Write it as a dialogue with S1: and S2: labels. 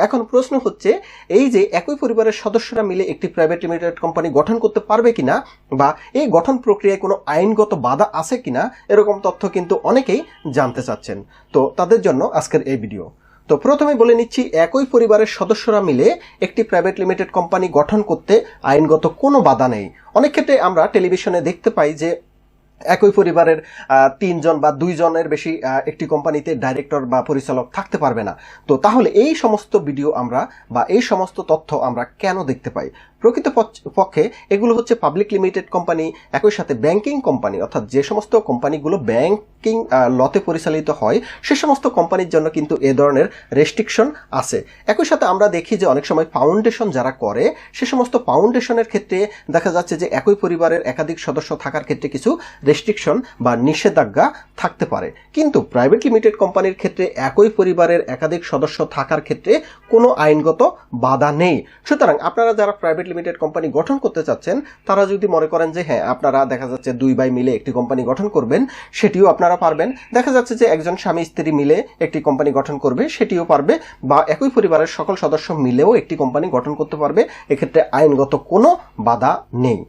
S1: এখন প্রশ্ন হচ্ছে এই যে একই পরিবারের সদস্যরা মিলে একটি প্রাইভেট লিমিটেড কোম্পানি গঠন করতে পারবে কিনা বা এই গঠন প্রক্রিয়ায় কোনো আইনগত বাধা আছে কিনা এরকম তথ্য কিন্তু অনেকেই জানতে চাচ্ছেন। তো তাদের জন্য আজকের এই ভিডিও। তো প্রথমে বলে নিচ্ছি, একই পরিবারের সদস্যরা মিলে একটি প্রাইভেট লিমিটেড কোম্পানি গঠন করতে আইনগত কোনো বাধা নেই। অনেক ক্ষেত্রে আমরা টেলিভিশনে দেখতে পাই যে একই পরিবারের 3 জন বা 2 জনের বেশি একটি কোম্পানিতে ডাইরেক্টর বা পরিচালক থাকতে পারবে না। তো তাহলে এই সমস্ত ভিডিও আমরা বা এই সমস্ত তথ্য আমরা কেন দেখতে পাই? প্রকৃতপক্ষে এগুলো হচ্ছে পাবলিক লিমিটেড কোম্পানি, একই সাথে ব্যাংকিং কোম্পানি, অর্থাৎ যে সমস্ত কোম্পানিগুলো ব্যাংকিং লতে পরিচালিত হয় সে সমস্ত কোম্পানির জন্য কিন্তু এ ধরনের রেস্ট্রিকশন আছে। একই সাথে আমরা দেখি যে অনেক সময় ফাউন্ডেশন যারা করে সে সমস্ত ফাউন্ডেশনের ক্ষেত্রে দেখা যাচ্ছে যে একই পরিবারের একাধিক সদস্য থাকার ক্ষেত্রে কিছু রেস্ট্রিকশন বা নিষেধাজ্ঞা থাকতে পারে, কিন্তু প্রাইভেট লিমিটেড কোম্পানির ক্ষেত্রে একই পরিবারের একাধিক সদস্য থাকার ক্ষেত্রে কোনো আইনগত বাধা নেই। সুতরাং আপনারা যারা প্রাইভেট লিমিটেড কোম্পানি গঠন করতে চাচ্ছেন তারা যদি মনে করেন যে হ্যাঁ আপনারা দেখা যাচ্ছে 2 ভাই মিলে একটি কোম্পানি গঠন করবেন, সেটিও আপনারা পারবেন। দেখা যাচ্ছে যে একজন স্বামী স্ত্রী মিলে একটি কোম্পানি গঠন করবে, সেটিও পারবে। বা একই পরিবারের সকল সদস্য মিলেও একটি কোম্পানি গঠন করতে পারবে, এক্ষেত্রে আইনগত কোনো বাধা নেই।